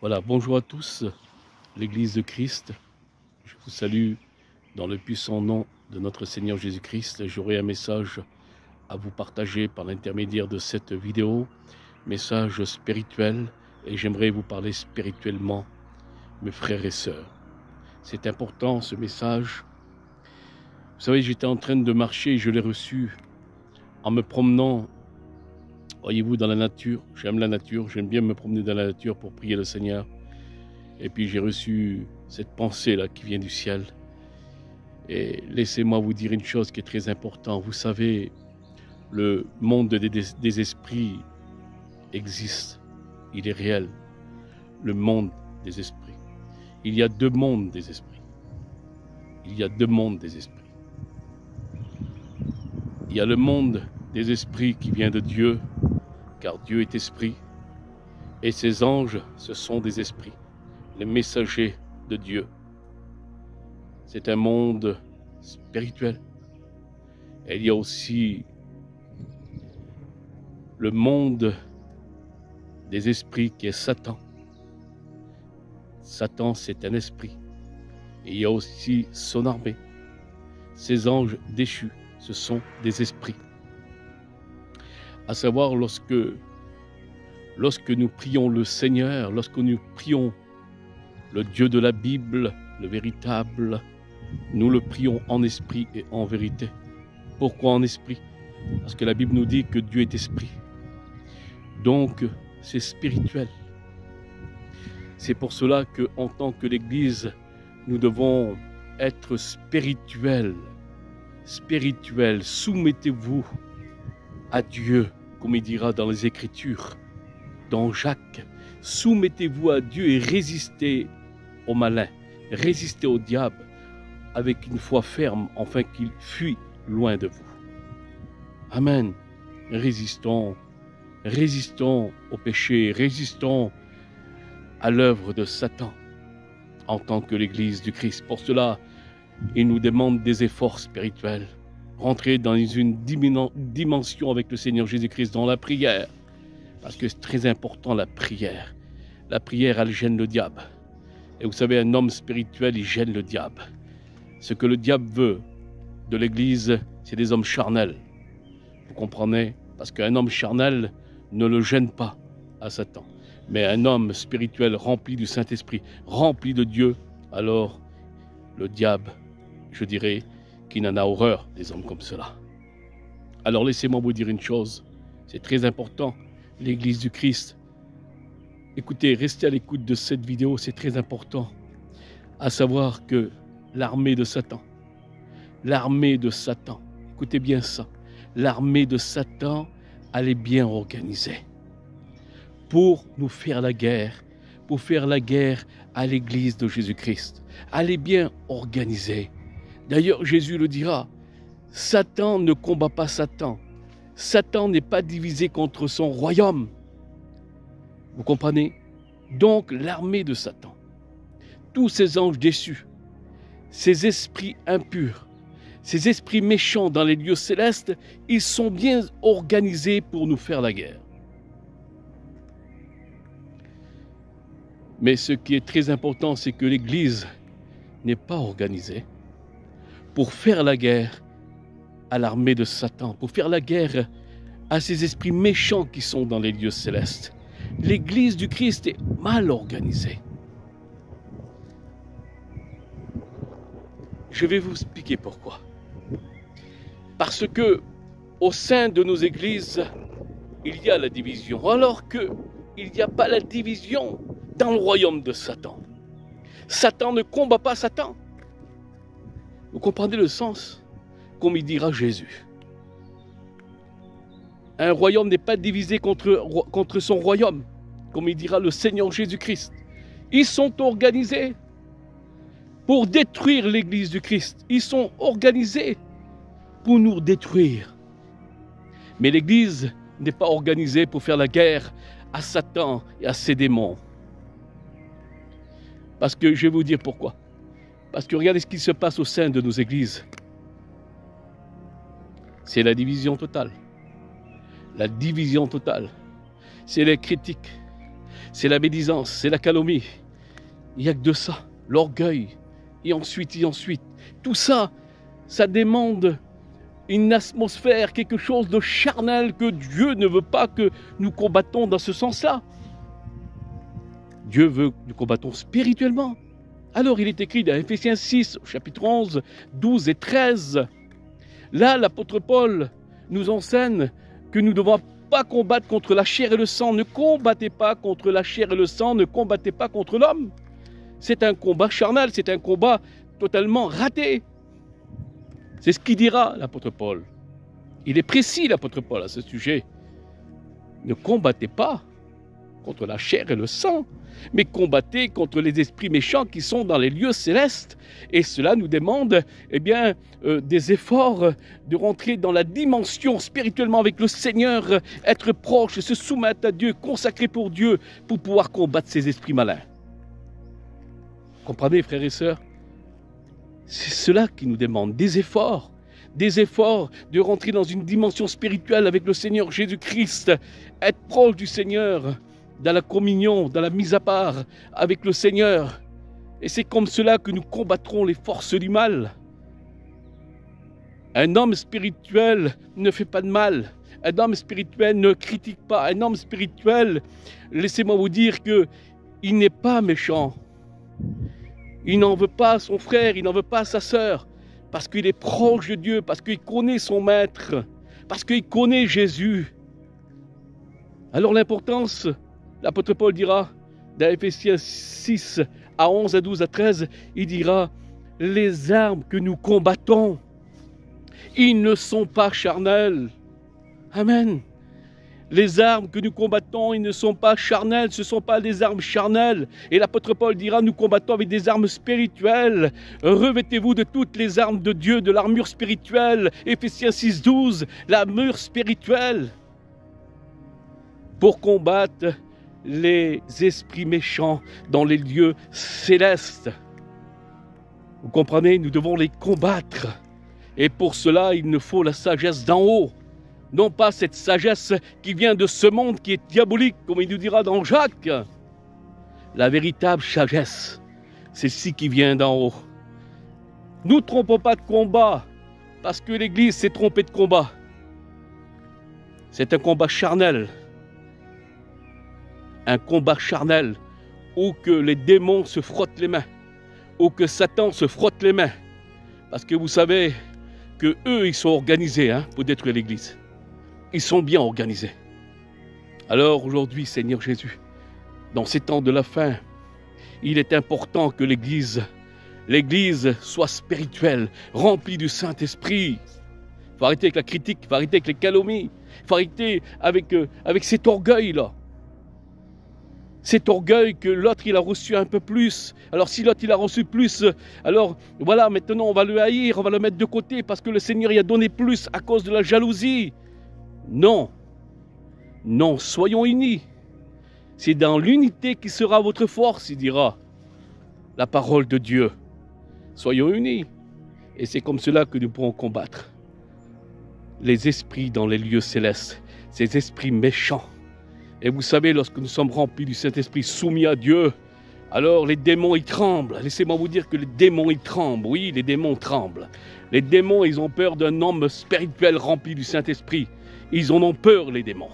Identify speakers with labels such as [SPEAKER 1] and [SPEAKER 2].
[SPEAKER 1] Voilà, bonjour à tous, l'Église de Christ. Je vous salue dans le puissant nom de notre Seigneur Jésus-Christ. J'aurai un message à vous partager par l'intermédiaire de cette vidéo, message spirituel, et j'aimerais vous parler spirituellement, mes frères et sœurs. C'est important ce message. Vous savez, j'étais en train de marcher et je l'ai reçu en me promenant, voyez-vous, dans la nature. J'aime la nature, j'aime bien me promener dans la nature pour prier le Seigneur. Et puis j'ai reçu cette pensée-là qui vient du ciel. Et laissez-moi vous dire une chose qui est très importante. Vous savez, le monde des esprits existe. Il est réel. Le monde des esprits. Il y a deux mondes des esprits. Il y a deux mondes des esprits. Il y a le monde des esprits qui vient de Dieu, car Dieu est esprit. Et ses anges, ce sont des esprits, les messagers de Dieu. C'est un monde spirituel. Et il y a aussi le monde des esprits qui est Satan. Satan, c'est un esprit. Et il y a aussi son armée. Ces anges déchus, ce sont des esprits. À savoir, lorsque nous prions le Seigneur, lorsque nous prions le Dieu de la Bible, le véritable, nous le prions en esprit et en vérité. Pourquoi en esprit? Parce que la Bible nous dit que Dieu est esprit. Donc, c'est spirituel. C'est pour cela qu'en tant que l'Église, nous devons être spirituels. Spirituels, soumettez-vous à Dieu, comme il dira dans les Écritures, dans Jacques. Soumettez-vous à Dieu et résistez au malin, résistez au diable avec une foi ferme, afin qu'il fuit loin de vous. Amen. Résistons au péché, résistons à l'œuvre de Satan en tant que l'Église du Christ. Pour cela, il nous demande des efforts spirituels. Rentrer dans une dimension avec le Seigneur Jésus-Christ dans la prière. Parce que c'est très important la prière. La prière, elle gêne le diable. Et vous savez, un homme spirituel, il gêne le diable. Ce que le diable veut de l'Église, c'est des hommes charnels. Vous comprenez? Parce qu'un homme charnel ne le gêne pas à Satan. Mais un homme spirituel rempli du Saint-Esprit, rempli de Dieu, alors le diable, je dirais, qu'il n'en a horreur des hommes comme cela. Alors laissez-moi vous dire une chose, c'est très important, l'Église du Christ. Écoutez, restez à l'écoute de cette vidéo, c'est très important. À savoir que l'armée de Satan, écoutez bien ça, l'armée de Satan, elle est bien organisée pour nous faire la guerre, à l'Église de Jésus-Christ. Elle est bien organisée. D'ailleurs, Jésus le dira, Satan ne combat pas Satan. Satan n'est pas divisé contre son royaume. Vous comprenez? Donc, l'armée de Satan, tous ces anges déçus, ces esprits impurs, ces esprits méchants dans les lieux célestes, ils sont bien organisés pour nous faire la guerre. Mais ce qui est très important, c'est que l'Église n'est pas organisée pour faire la guerre à l'armée de Satan, pour faire la guerre à ces esprits méchants qui sont dans les lieux célestes. L'Église du Christ est mal organisée. Je vais vous expliquer pourquoi. Parce que au sein de nos églises, il y a la division, alors qu'il n'y a pas la division dans le royaume de Satan. Satan ne combat pas Satan. Vous comprenez le sens? Comme il dira Jésus. Un royaume n'est pas divisé contre son royaume, comme il dira le Seigneur Jésus-Christ. Ils sont organisés pour détruire l'Église du Christ. Ils sont organisés pour nous détruire. Mais l'Église n'est pas organisée pour faire la guerre à Satan et à ses démons. Parce que je vais vous dire pourquoi. Parce que regardez ce qui se passe au sein de nos églises. C'est la division totale. La division totale. C'est les critiques. c'est la médisance, c'est la calomnie. Il n'y a que de ça, l'orgueil, et ensuite. Tout ça, ça demande une atmosphère, quelque chose de charnel que Dieu ne veut pas que nous combattons dans ce sens-là. Dieu veut que nous combattons spirituellement. Alors il est écrit dans Ephésiens 6, chapitre 11, 12 et 13. Là, l'apôtre Paul nous enseigne que nous ne devons pas combattre contre la chair et le sang. Ne combattez pas contre la chair et le sang, ne combattez pas contre l'homme. C'est un combat charnel, c'est un combat totalement raté. C'est ce qu'il dira l'apôtre Paul. Il est précis l'apôtre Paul à ce sujet. Ne combattez pas contre la chair et le sang, mais combattez contre les esprits méchants qui sont dans les lieux célestes. Et cela nous demande des efforts de rentrer dans la dimension spirituellement avec le Seigneur, être proche, se soumettre à Dieu, consacrer pour Dieu, pour pouvoir combattre ces esprits malins. Comprenez, frères et sœurs? C'est cela qui nous demande des efforts de rentrer dans une dimension spirituelle avec le Seigneur Jésus-Christ, être proche du Seigneur, dans la communion, dans la mise à part avec le Seigneur. Et c'est comme cela que nous combattrons les forces du mal. Un homme spirituel ne fait pas de mal. Un homme spirituel ne critique pas. Un homme spirituel, laissez-moi vous dire qu'il n'est pas méchant. Il n'en veut pas à son frère, il n'en veut pas à sa sœur, parce qu'il est proche de Dieu, parce qu'il connaît son maître, parce qu'il connaît Jésus. Alors l'importance, l'apôtre Paul dira, dans Ephésiens 6, à 11, à 12, à 13, il dira, les armes que nous combattons, ils ne sont pas charnels. Amen. Les armes que nous combattons, ils ne sont pas charnelles, ce ne sont pas des armes charnelles. Et l'apôtre Paul dira, nous combattons avec des armes spirituelles. Revêtez-vous de toutes les armes de Dieu, de l'armure spirituelle. Ephésiens 6, 12, l'armure spirituelle. Pour combattre les esprits méchants dans les lieux célestes. Vous comprenez, nous devons les combattre. Et pour cela, il nous faut la sagesse d'en haut. Non pas cette sagesse qui vient de ce monde qui est diabolique, comme il nous dira dans Jacques. La véritable sagesse, c'est celle qui vient d'en haut. Nous ne trompons pas de combat, parce que l'Église s'est trompée de combat. C'est un combat charnel. Un combat charnel où que les démons se frottent les mains, où que Satan se frotte les mains. Parce que vous savez que eux, ils sont organisés pour détruire l'Église. Ils sont bien organisés. Alors aujourd'hui, Seigneur Jésus, dans ces temps de la fin, il est important que l'Église soit spirituelle, remplie du Saint-Esprit. Il faut arrêter avec la critique, il faut arrêter avec les calomnies, il faut arrêter avec cet orgueil-là. Cet orgueil que l'autre, il a reçu un peu plus. Alors si l'autre, il a reçu plus, alors voilà, maintenant on va le haïr, on va le mettre de côté parce que le Seigneur il a donné plus à cause de la jalousie. Non, non, soyons unis. C'est dans l'unité qui sera votre force, il dira la parole de Dieu. Soyons unis. Et c'est comme cela que nous pourrons combattre les esprits dans les lieux célestes, ces esprits méchants. Et vous savez, lorsque nous sommes remplis du Saint-Esprit, soumis à Dieu, alors les démons, ils tremblent. Laissez-moi vous dire que les démons, ils tremblent. Oui, les démons tremblent. Les démons, ils ont peur d'un homme spirituel rempli du Saint-Esprit. Ils en ont peur, les démons.